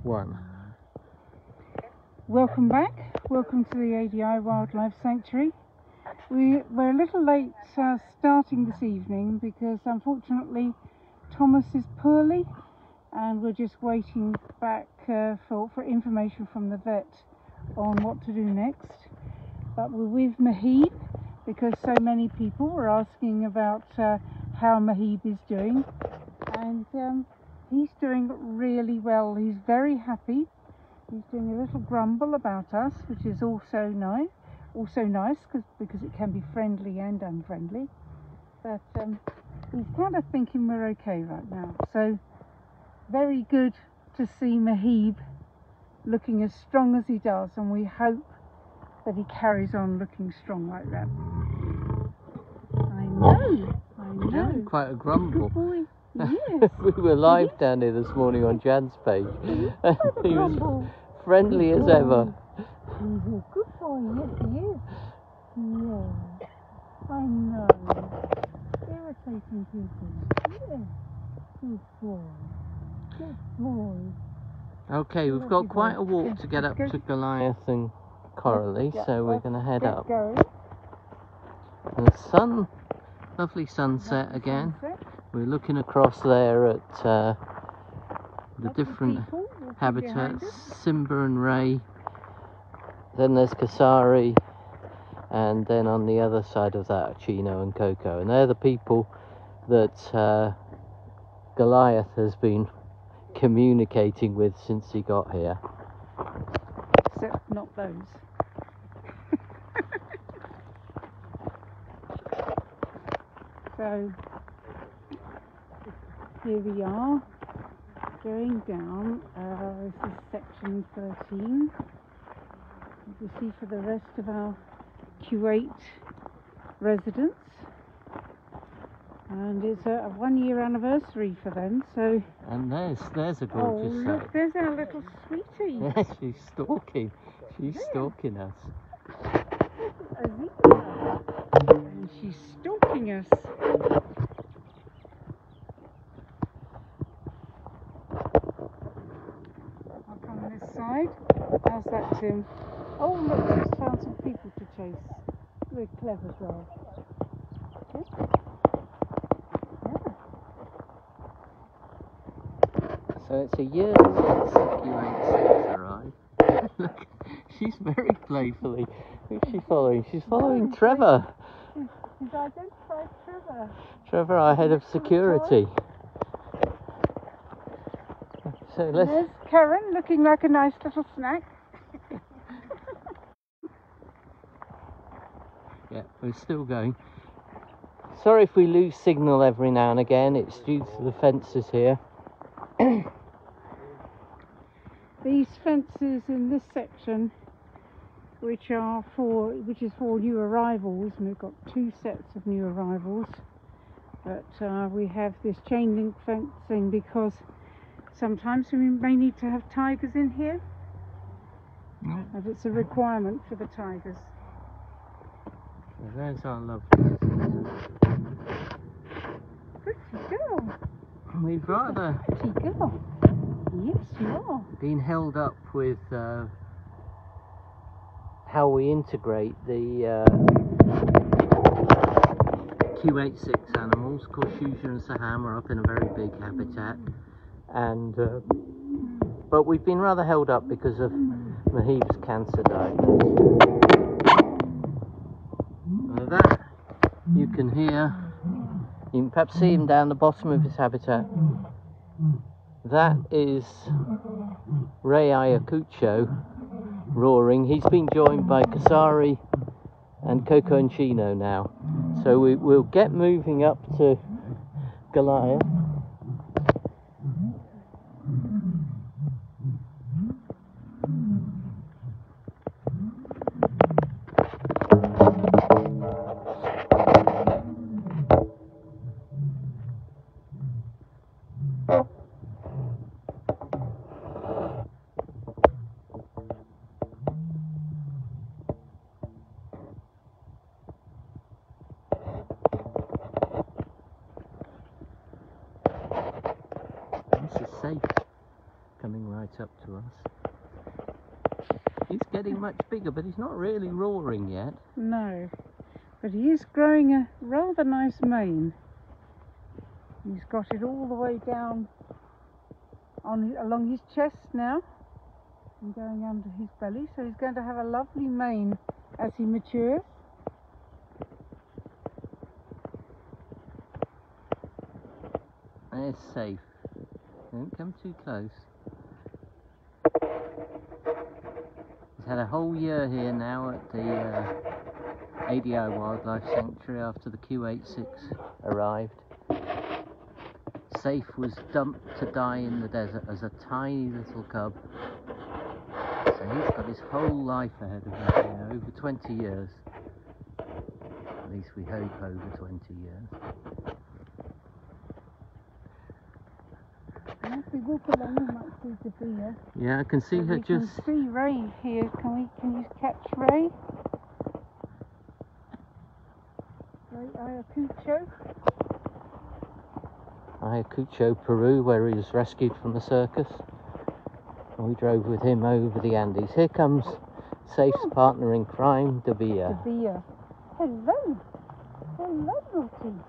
1. Welcome back. Welcome to the ADI Wildlife Sanctuary. We're a little late starting this evening because unfortunately Thomas is poorly and we're just waiting back for information from the vet on what to do next. But we're with Mahib because so many people were asking about how Mahib is doing, and he's doing really well. He's very happy. He's doing a little grumble about us, which is also nice. Because it can be friendly and unfriendly. But he's kind of thinking we're okay right now. So very good to see Mahib looking as strong as he does, and we hope that he carries on looking strong like that. I know. Doing quite a grumble. Good boy. Yes. We were live down here this morning on Jan's page. He was friendly as ever. He's a good boy, yes he is. Yeah, I know. Irritating people. Yeah. Good boy. Good boy. Okay, we've got quite a walk to get up to Goliath and Coralie, so we're going to head up. And the sun, lovely sunset again. We're looking across there at the different habitats, Simba and Ray. Then there's Kasari, and then on the other side of that, Chino and Coco. And they're the people that Goliath has been communicating with since he got here. Except not those. So here we are, going down. This is section 13. As you see, for the rest of our Q8 residents, and it's a 1-year anniversary for them. So, and there's a gorgeous sight. Look, there's our little sweetie. Yes, she's stalking. She's stalking us. And she's stalking us. I'll come on this side. How's that, Tim? Oh, look, just found some people to chase. Very clever girl. Okay. Yeah. So it's a year since Q86 arrived. Look, she's very playfully. Who's she following? She's following Trevor. She's identified Trevor. Trevor, our head of security. So there's Karen, looking like a nice little snack. Yeah, we're still going. Sorry if we lose signal every now and again. It's due to the fences here. These fences in this section, which is for new arrivals, and we've got 2 sets of new arrivals. But we have this chain link fencing because sometimes we may need to have tigers in here. As it's a requirement for the tigers. There's our lovely. Pretty girl. We've rather pretty girl. Yes, you are. Been held up with how we integrate the Q86 animals. Of course, Shusha and Saham are up in a very big habitat, and but we've been rather held up because of Mahib's cancer diagnosis. That you can hear, you can perhaps see him down the bottom of his habitat. That is Ray Ayacucho roaring. He's been joined by Kasari and Coco and Chino now. So we'll get moving up to Goliath. coming right up to us. He's getting much bigger, but he's not really roaring yet. No, but he is growing a rather nice mane. He's got it all the way down along his chest now and going under his belly, so he's going to have a lovely mane as he matures. It's safe. Don't come too close. He's had a whole year here now at the ADI Wildlife Sanctuary after the Q86 arrived. Safe was dumped to die in the desert as a tiny little cub. So he's got his whole life ahead of him here, over 20 years. At least we hope over 20 years. As we walk along, we might see Sophia. Yeah, I can see her just... We can see Ray here. Can you catch Ray? Ray Ayacucho. Ayacucho, Peru, where he was rescued from the circus. And we drove with him over the Andes. Here comes Safe's partner in crime, Davia. Davia. Hello. Hello, Lottie.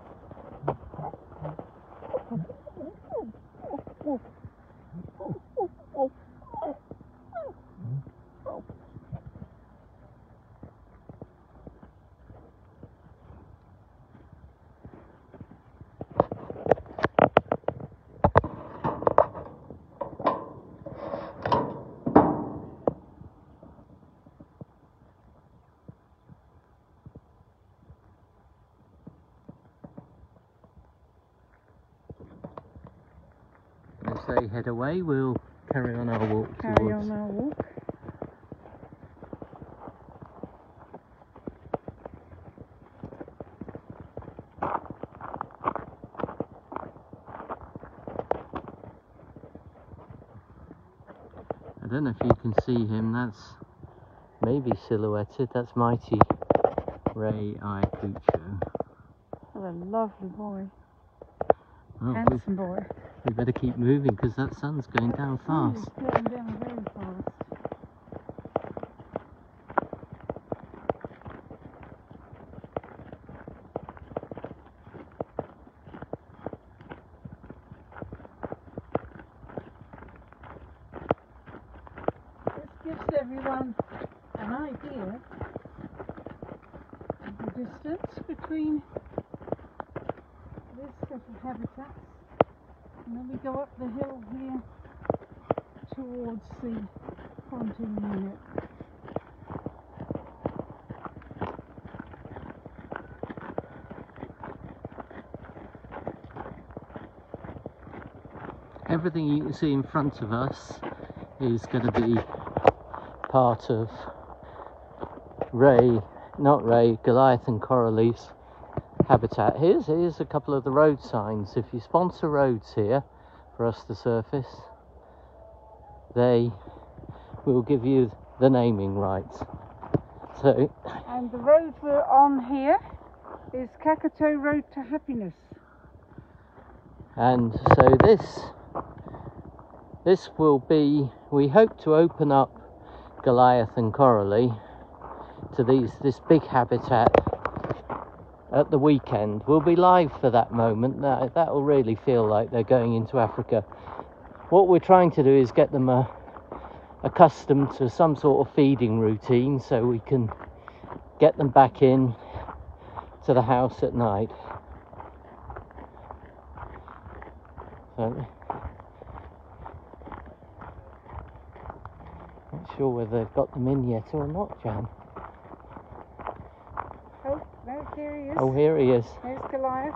As they head away, we'll carry on our walk Carry towards... on our walk. I don't know if you can see him, that's maybe silhouetted, that's Mighty Ray Ayacucho. What a lovely boy. Oh, Handsome boy. we better keep moving because that sun's going down fast. It's going down very fast. This gives everyone an idea of the distance between this set of habitats, and then we go up the hill here towards the quarantine unit. Everything you can see in front of us is going to be part of Goliath and coral reefs habitat. Here's a couple of the road signs. If you sponsor roads here for us to surface, they will give you the naming rights. So, and the road we're on here is Kakato Road to Happiness. And so this will be, we hope to open up Goliath and Coralie to this big habitat at the weekend. We'll be live for that moment. That will really feel like they're going into Africa. What we're trying to do is get them accustomed to some sort of feeding routine so we can get them back in to the house at night. So, not sure whether they've got them in yet or not, Jan. Oh, no, here he is. Oh, here he is. There's Goliath.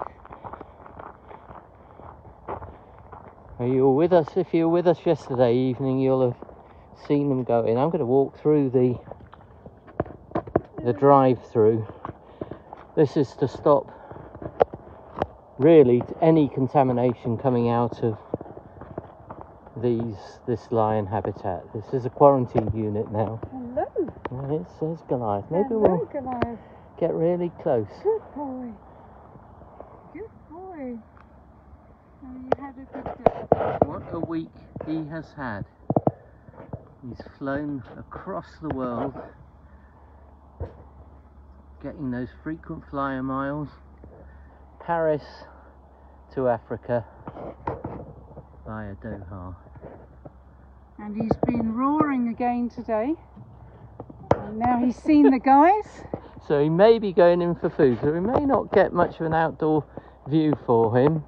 Are you with us? If you were with us yesterday evening, you'll have seen them go in. I'm going to walk through the drive-through. This is to stop really any contamination coming out of this lion habitat. This is a quarantine unit now. Hello. And it says Goliath. Maybe Hello, we'll Goliath. get really close. Good boy. Good boy. Oh, you had a good day. What a week he has had. He's flown across the world, getting those frequent flyer miles. Paris to Africa via Doha. And he's been roaring again today. And now he's seen the guys. So he may be going in for food, so we may not get much of an outdoor view for him.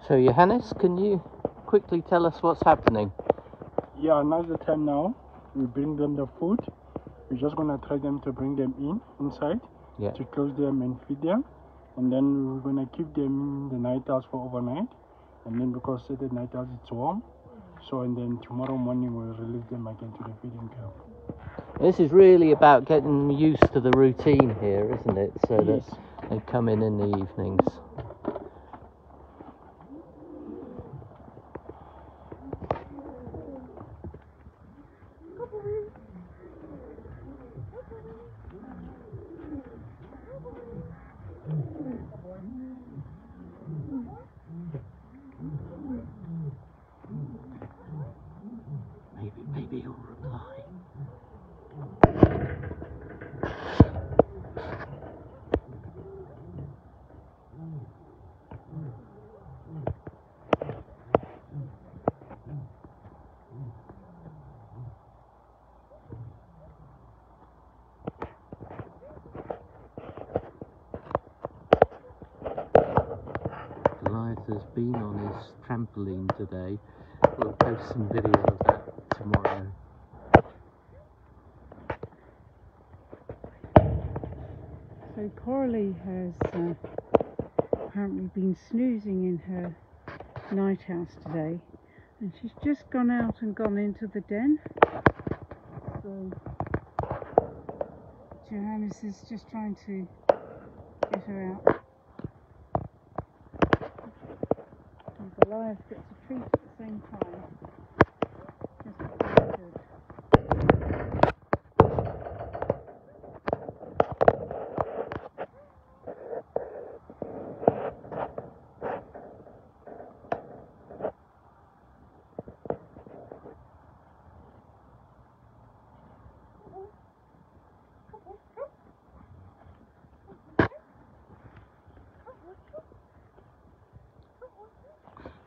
So Johannes, can you quickly tell us what's happening? Yeah, now's the time now. We bring them the food. We're just gonna try them to bring them inside to close them and feed them. And then we're gonna keep them in the night house for overnight. And then because at the night house it's warm, so and then tomorrow morning we'll release them again to the feeding camp. This is really about getting used to the routine here, isn't it? So that they come in the evenings. Maybe he'll reply. Goliath has been on his trampoline today. We'll post some video of that tomorrow. So Coralie has apparently been snoozing in her night house today, and she's just gone out and gone into the den. So Johannes is just trying to get her out. And Goliath gets a treat at the same time. Just very good.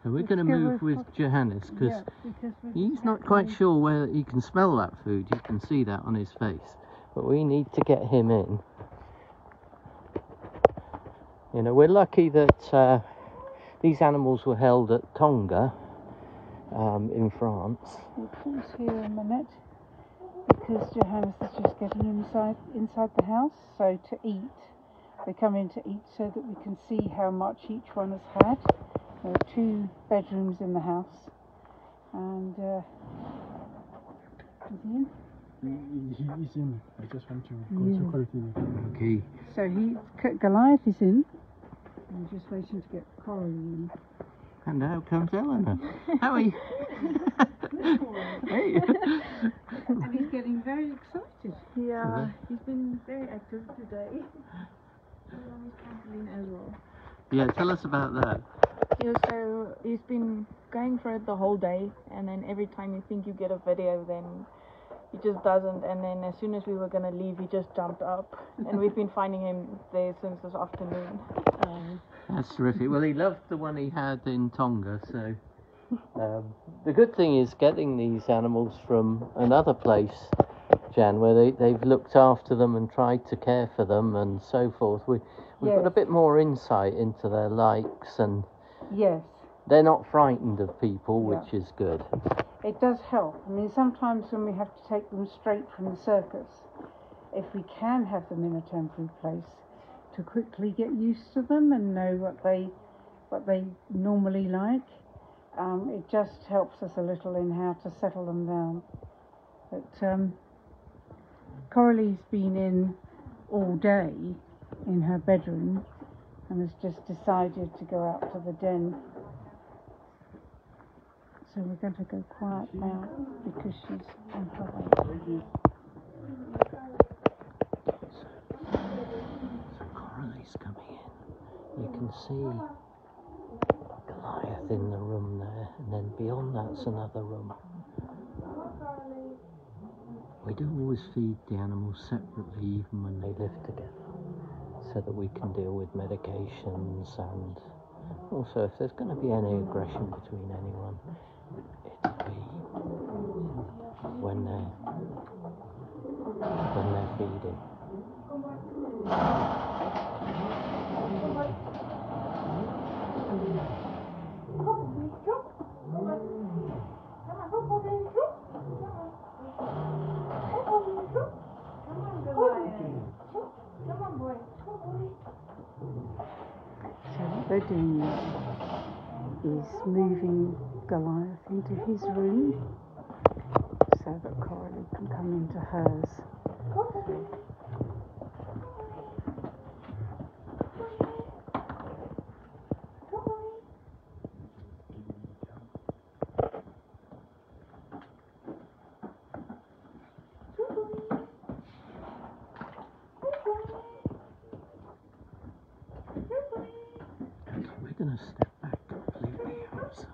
So we're going to move with Johannes because he's not quite sure whether he can smell that food. You can see that on his face. But we need to get him in. You know, we're lucky that these animals were held at Tonga in France. We'll pause here a minute because Johannes is just getting inside the house. So to eat, they come in to eat so that we can see how much each one has had. There are 2 bedrooms in the house, and is he in? He is in. I just want to go to quality. Okay. So Goliath is in. I'm just waiting to get Coralie in. And out comes Eleanor. How are you? Hey. And he's getting very excited. Yeah, he's been very active today. On his trampoline as well. Yeah, tell us about that. Yeah, so he's been going for it the whole day, and then every time you think you get a video, then he just doesn't, and then as soon as we were going to leave, he just jumped up, and we've been finding him there since this afternoon. That's terrific. Well, he loved the one he had in Tonga, so the good thing is getting these animals from another place, Jan, where they've looked after them and tried to care for them and so forth. We've got a bit more insight into their likes, and they're not frightened of people, which is good. It does help. I mean, sometimes when we have to take them straight from the circus, if we can have them in a temporary place, to quickly get used to them and know what they normally like, it just helps us a little in how to settle them down. But Coralie's been in all day, in her bedroom and has just decided to go out to the den. So we're going to go quiet now because she's on her way. So Coralie's coming in. You can see Goliath in the room there, and then beyond that's another room. We do always feed the animals separately even when they live together, so that we can deal with medications, and also if there's going to be any aggression between anyone, it'll be when they're feeding. So what they're doing now is moving Goliath into his room so that Coralie can come into hers. We're going to step back completely outside.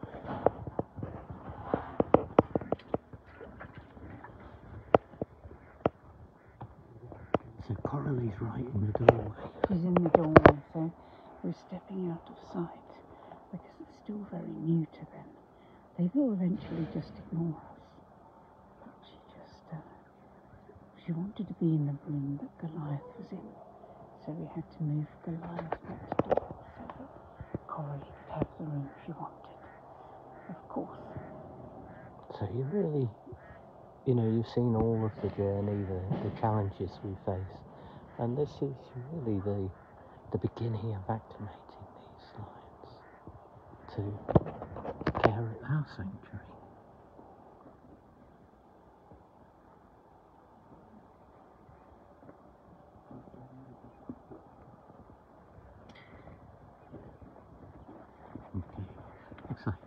So Coralie's right in the doorway. She's in the doorway, so we're stepping out of sight because it's still very new to them. They will eventually just ignore us. But she wanted to be in the room that Goliath was in. So we had to move Goliath next door so that Coralie could have the room she wanted, of course. So you really, you've seen all of the journey, the challenges we face, and this is really the beginning of acclimating these lions to care at our sanctuary. Looks like,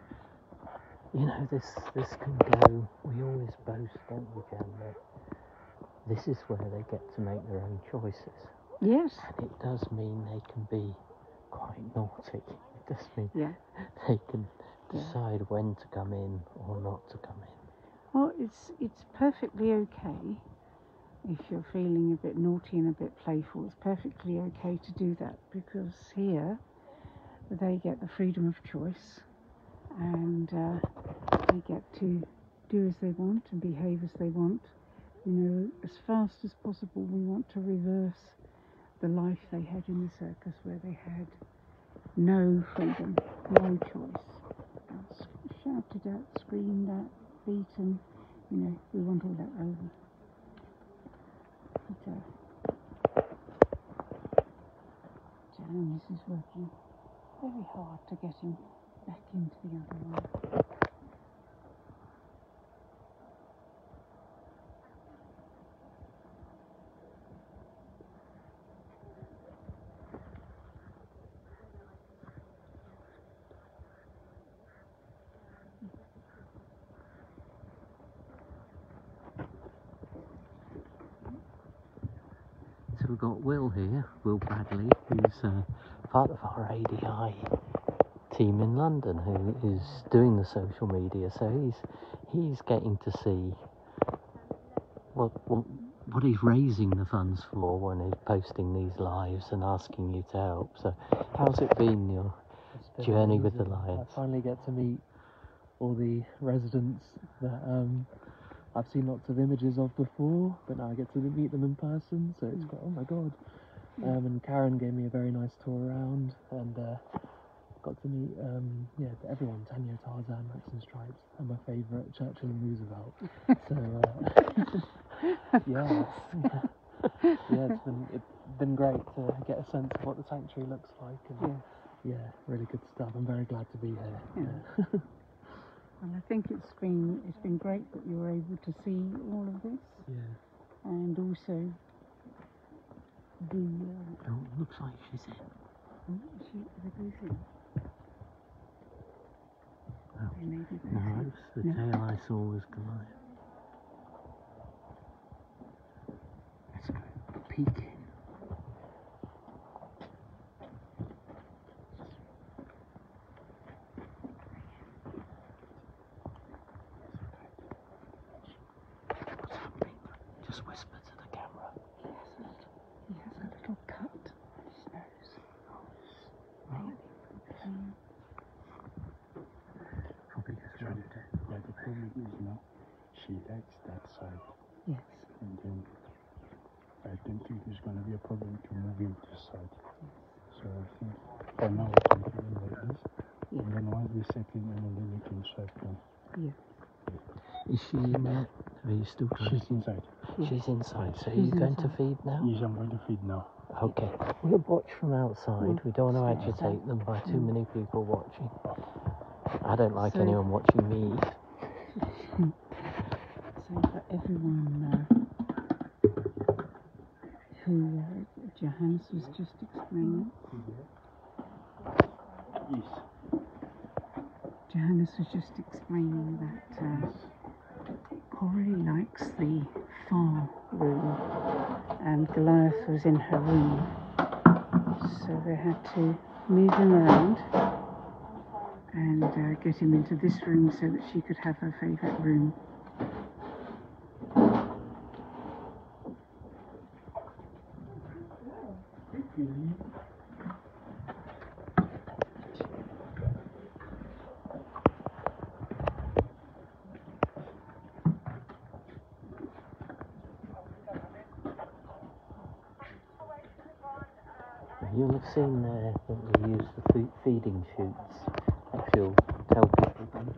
this can go, we always boast, don't we, Jan, that this is where they get to make their own choices. Yes. And it does mean they can be quite naughty. It does mean they can decide when to come in or not to come in. Well, it's perfectly okay if you're feeling a bit naughty and a bit playful. It's perfectly okay to do that because here they get the freedom of choice and they get to do as they want and behave as they want. As fast as possible we want to reverse the life they had in the circus where they had no freedom, no choice. Shouted at, screamed at, beaten, we want all that over. But, James is working very hard to get him back into the other one. So we've got Will here, Will Bradley, who's part of our ADI team in London, who is doing the social media. So he's getting to see what he's raising the funds for when he's posting these lives and asking you to help. So how's it been, your journey with the lions? I finally get to meet all the residents that I've seen lots of images of before, but now I get to meet them in person, so it's quite, oh my god. And Karen gave me a very nice tour around, and got to meet everyone, Tanya, Tarzan, Max and Stripes, and my favourite, Churchill and Roosevelt. So it's been great to get a sense of what the sanctuary looks like, and really good stuff. I'm very glad to be here. Yeah. And I think it's been great that you were able to see all of this. Yeah. And also Oh, looks like she's in. Oh, they're both in. Oh, They may be both no, in. the tail I saw was Goliath. Let's go peek in. What's happening? Just whisper to the camera. He has a little cut on his nose. Probably just rubbed it. Yeah, the problem is now she likes that side. Yes. And then I don't think there's going to be a problem to move him this side. So I think for now we can do him like this. Yeah. And then once they settle in, and then we can swap them. Yeah. Is she in there? Are you still trying? She's inside. Yeah. She's inside. So are She's you going to inside. feed now? Yes, I'm going to feed now. Okay. We'll watch from outside. We don't want to Stay agitate them by too many people watching. I don't like So- anyone watching me eat. So for everyone who Johannes was just explaining, Yes. Johannes was just explaining that Coralie likes the far room and Goliath was in her room, so they had to move him around and get him into this room so that she could have her favourite room. You'll have seen there that we use the feeding chutes. If you'll tell people.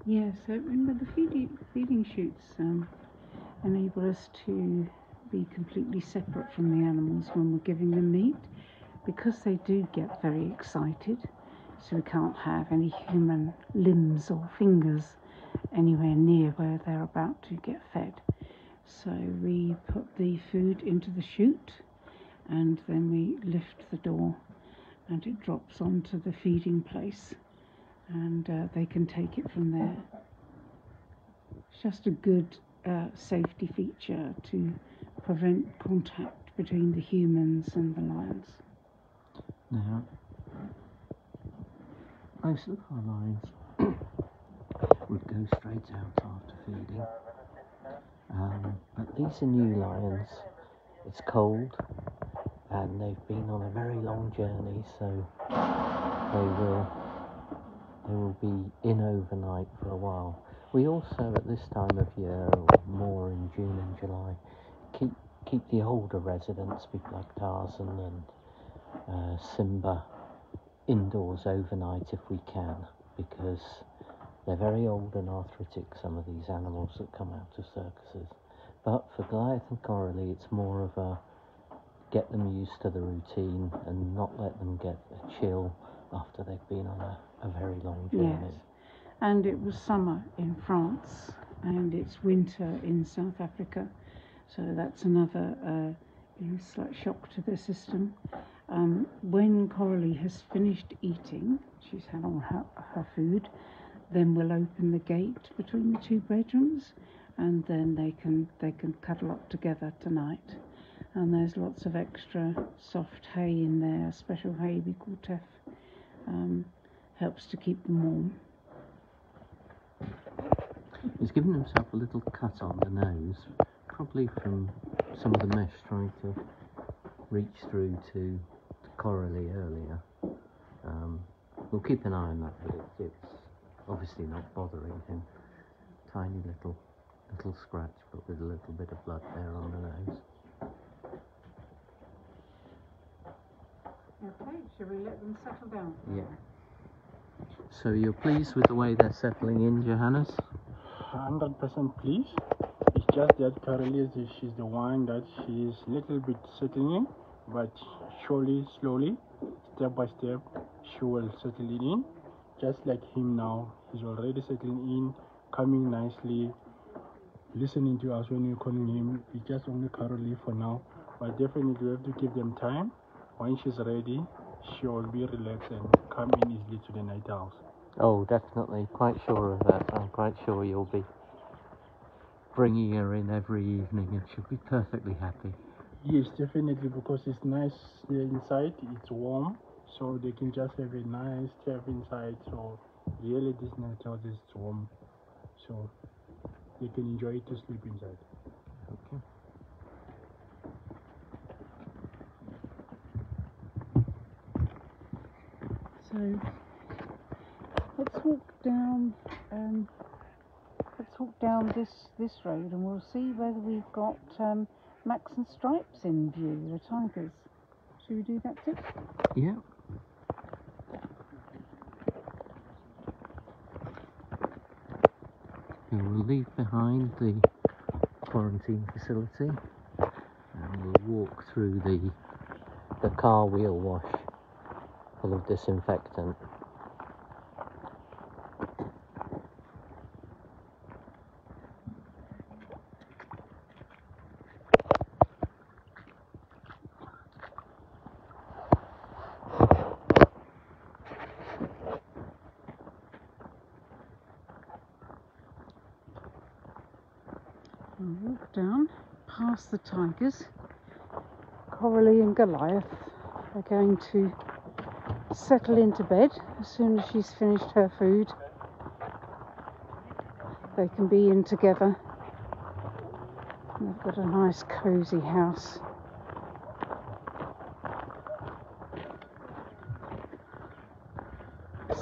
Yeah, so remember the feeding chutes enable us to be completely separate from the animals when we're giving them meat, because they do get very excited, so we can't have any human limbs or fingers anywhere near where they're about to get fed. So we put the food into the chute and then we lift the door and it drops onto the feeding place, and they can take it from there. It's just a good safety feature to prevent contact between the humans and the lions. Now, most of our lions would go straight out after feeding. But these are new lions. It's cold and they've been on a very long journey, so they will be in overnight for a while. We also, at this time of year, or more in June and July, keep the older residents, people like Tarzan and Simba, indoors overnight if we can, because they're very old and arthritic, some of these animals that come out of circuses. But for Goliath and Coralie, it's more of a get them used to the routine and not let them get a chill after they've been on a very long journey. Yes, and it was summer in France and it's winter in South Africa, so that's another slight shock to the system. When Coralie has finished eating, she's had all her food, then we'll open the gate between the two bedrooms and then they can cuddle up together tonight. And there's lots of extra soft hay in there, special hay we call teff, helps to keep them warm. He's given himself a little cut on the nose, probably from some of the mesh trying to reach through to Coralie earlier. We'll keep an eye on that, but it's obviously not bothering him. Tiny little scratch, but with a little bit of blood there on the nose. Okay, shall we let them settle down? Yeah. So you're pleased with the way they're settling in, Johannes? 100% pleased. It's just that Coralie, she's the one that she's a little bit settling in, but surely, slowly, step by step, she will settle it in. Just like him now, he's already settling in, coming nicely, listening to us when we're calling him. It's just only Coralie for now, but definitely we have to give them time. When she's ready, she will be relaxed and come in easily to the night house. Oh, definitely. Quite sure of that. I'm quite sure you'll be bringing her in every evening and she'll be perfectly happy. Yes, definitely, because it's nice inside, it's warm, so they can just have a nice chat inside. So really this night house is warm, so they can enjoy to sleep inside. Okay. So let's walk down. Let's walk down this road, and we'll see whether we've got Max and Stripes in view, the tigers. Should we do that too? Yeah. And we'll leave behind the quarantine facility and we'll walk through the car wheel wash full of disinfectant. We'll walk down past the tigers. Coralie and Goliath are going to settle into bed as soon as she's finished her food. They can be in together. And they've got a nice cosy house.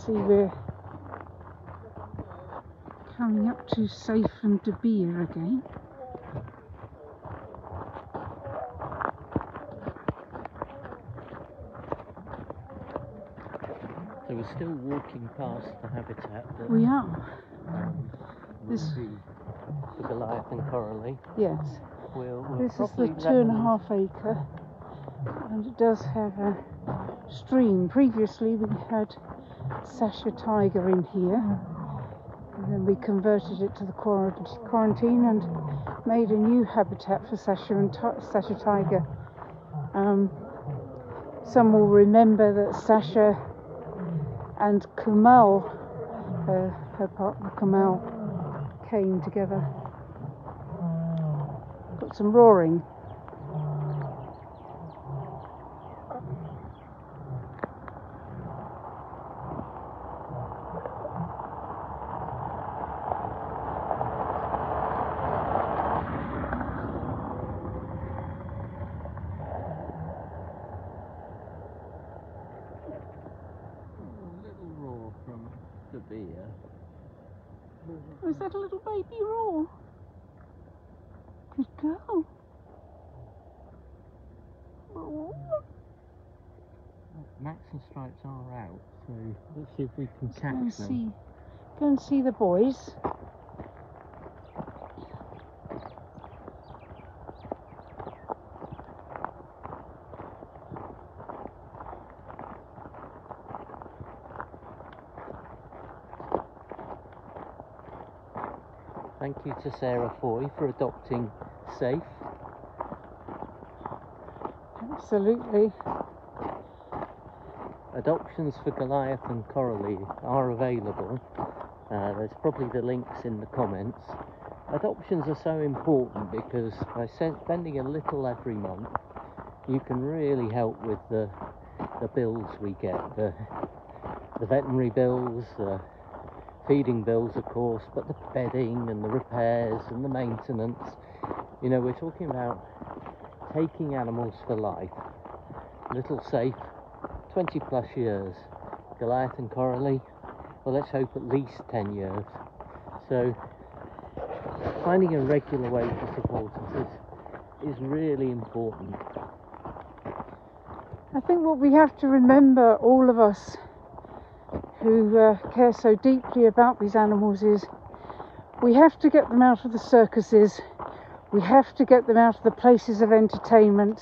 See, we're coming up to Safe and De Beer again. So we're still walking past the habitat that We are. This, for Goliath and Coralie. yes. We'll This is the probably let 2.5 acre, and it does have a stream. Previously we had Sasha Tiger in here, and then we converted it to the quarantine and made a new habitat for Sasha and Sasha Tiger. Some will remember that Sasha and Kamal, her partner Kamal, came together. Got some roaring. De Beer. Was that a little baby roar? Good girl. Max and Stripes are out, so let's see if we can catch them. Go and see the boys. Thank you to Sarah Foy for adopting Safe. Absolutely. Adoptions for Goliath and Coralie are available. There's probably the links in the comments. Adoptions are so important because by spending a little every month, you can really help with the bills we get, the veterinary bills, feeding bills of course, but the bedding and the repairs and the maintenance. You know, we're talking about taking animals for life. Little Safe, 20 plus years. Goliath and Coralie, well, let's hope at least 10 years. So finding a regular way to support us is really important. I think what we have to remember, all of us who care so deeply about these animals, is we have to get them out of the circuses, we have to get them out of the places of entertainment,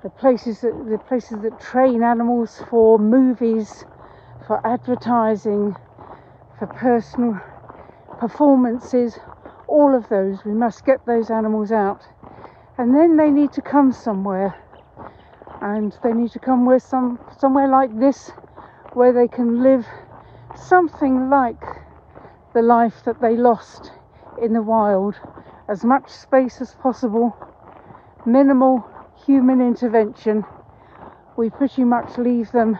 the places that train animals for movies, for advertising, for personal performances. All of those, we must get those animals out And then they need to come somewhere, and they need to come where somewhere like this, where they can live something like the life that they lost in the wild. As much space as possible, minimal human intervention. We pretty much leave them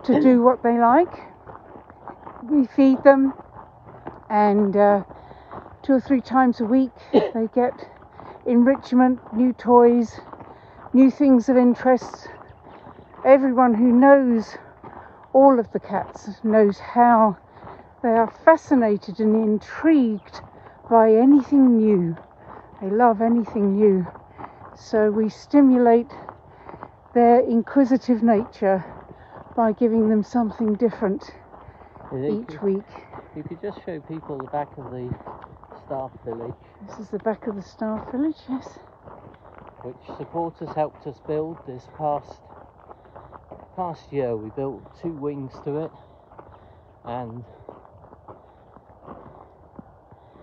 to do what they like. We feed them, and 2 or 3 times a week they get enrichment, new toys, new things of interest. Everyone who knows all of the cats knows how they are fascinated and intrigued by anything new. They love anything new. So we stimulate their inquisitive nature by giving them something different each week. You could just show people the back of the staff village. This is the back of the staff village, yes. Which supporters helped us build this past year. We built 2 wings to it, and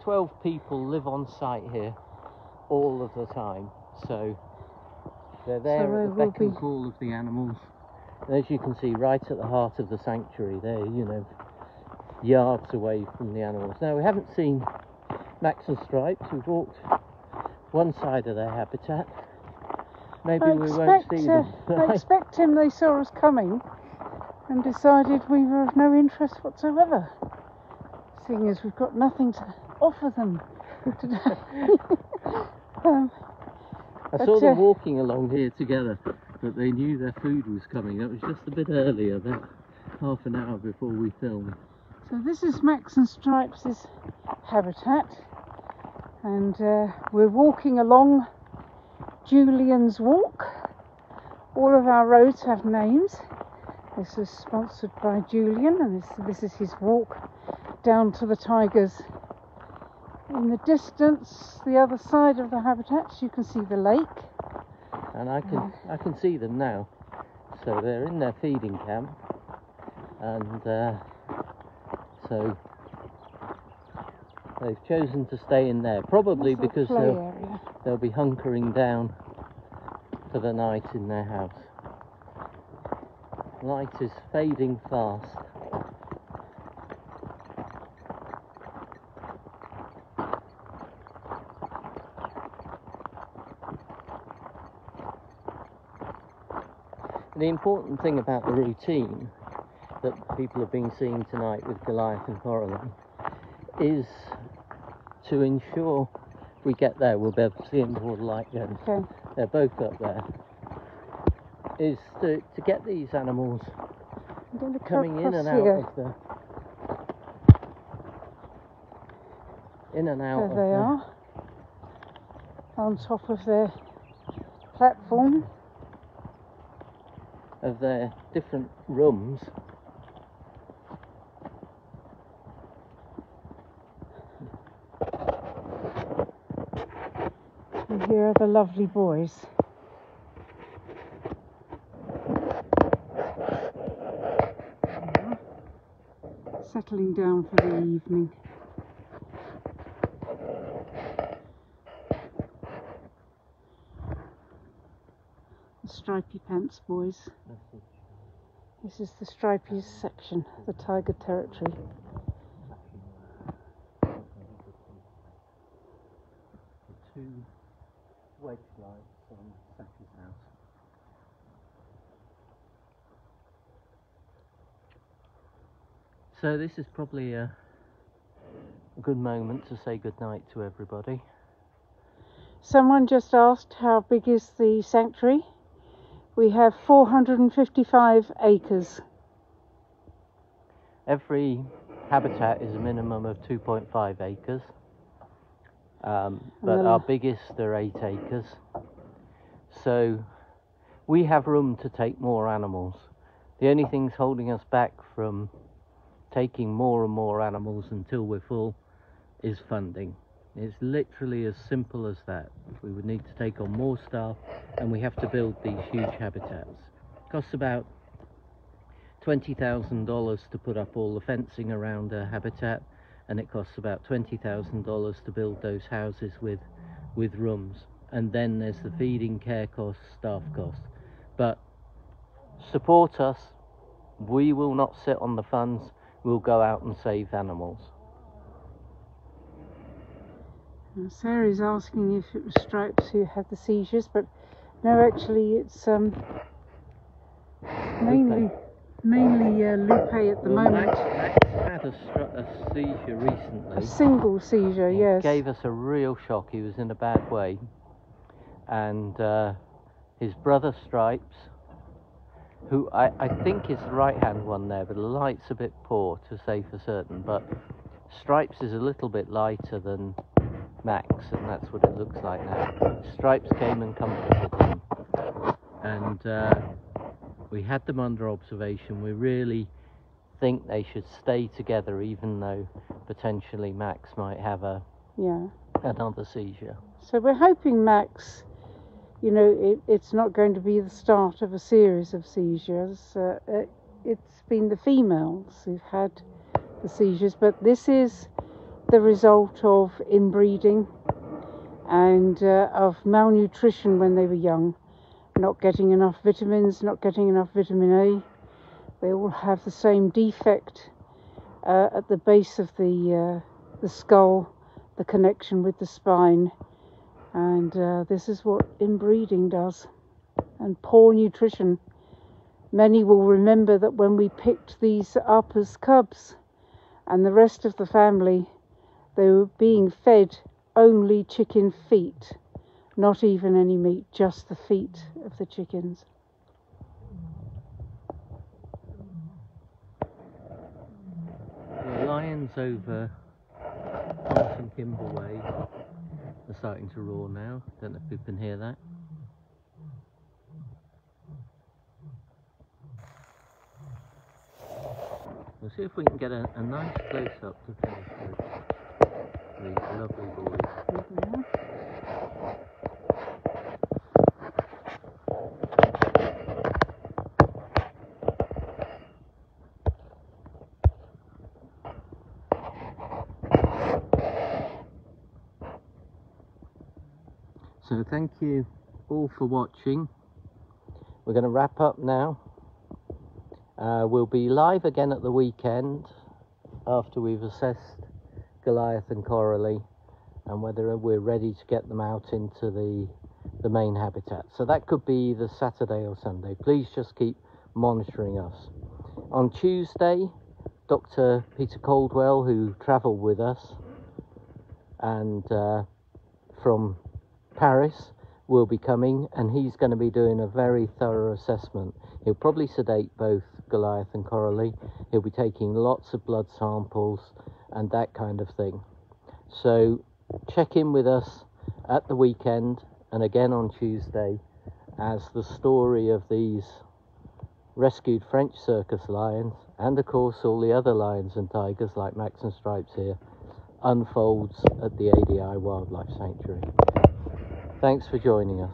12 people live on site here all of the time, so they're there at the beck and call of the animals. And as you can see, right at the heart of the sanctuary, they're, you know, yards away from the animals. Now, we haven't seen Max and Stripes. We've walked one side of their habitat. Maybe we won't see them. I expect they saw us coming and decided we were of no interest whatsoever, seeing as we've got nothing to offer them today. I saw them walking along here together, but they knew their food was coming. It was just a bit earlier, about half an hour before we filmed. So this is Max and Stripes' habitat, and we're walking along Julian's Walk. All of our roads have names. This is sponsored by Julian, and this is his walk down to the tigers. In the distance, the other side of the habitats, you can see the lake. And I can see them now. So they're in their feeding camp, and so they've chosen to stay in there, probably because they'll be hunkering down for the night in their house. Light is fading fast. The important thing about the routine that people have been seeing tonight with Goliath and Coraline is to ensure we get there, we'll be able to see them before the light goes. Okay. They're both up there. Is to get these animals coming in and out of the... In and out of there they are, on top of their platform. Of their different rooms. And here are the lovely boys. Settling down for the evening. The stripy pants boys. This is the stripies section, the tiger territory. The 2 wedge lights on Saki's house. So this is probably a good moment to say goodnight to everybody. Someone just asked how big is the sanctuary. We have 455 acres. Every habitat is a minimum of 2.5 acres. But our biggest are 8 acres. So we have room to take more animals. The only thing's holding us back from taking more and more animals until we're full is funding. It's literally as simple as that. We would need to take on more staff, and we have to build these huge habitats. It costs about $20,000 to put up all the fencing around a habitat, and it costs about $20,000 to build those houses with rooms. and then there's the feeding, care costs, staff costs. But support us. We will not sit on the funds. We'll go out and save animals. Sarah's asking if it was Stripes who had the seizures, but no, actually it's mainly Lupe at the moment. Max had a seizure recently. A single seizure, yes. Gave us a real shock. He was in a bad way. And his brother Stripes, who I think is the right-hand one there, but the light's a bit poor to say for certain, but Stripes is a little bit lighter than Max, and that's what it looks like now. Stripes came and comforted him, and we had them under observation. We really think they should stay together, even though potentially Max might have another seizure. So we're hoping Max, you know, it's not going to be the start of a series of seizures. It's been the females who've had the seizures, but this is the result of inbreeding and of malnutrition when they were young, not getting enough vitamins, not getting enough vitamin A. They all have the same defect at the base of the skull, the connection with the spine, and this is what inbreeding does, and poor nutrition. Many will remember that when we picked these up as cubs and the rest of the family, they were being fed only chicken feet, not even any meat, just the feet of the chickens. The lions over Thomas Kimber Way are starting to roar now. Don't know if you can hear that. We'll see if we can get a nice close-up to finish with these lovely boys. Mm-hmm. So thank you all for watching. We're going to wrap up now. We'll be live again at the weekend after we've assessed Goliath and Coralie and whether we're ready to get them out into the main habitat. So that could be either Saturday or Sunday. Please just keep monitoring us. On Tuesday, Dr. Peter Caldwell, who travelled with us and from Paris, will be coming, and he's going to be doing a very thorough assessment. He'll probably sedate both Goliath and Coralie. He'll be taking lots of blood samples and that kind of thing. So check in with us at the weekend and again on Tuesday as the story of these rescued French circus lions, and of course all the other lions and tigers like Max and Stripes here, unfolds at the ADI Wildlife Sanctuary. Thanks for joining us.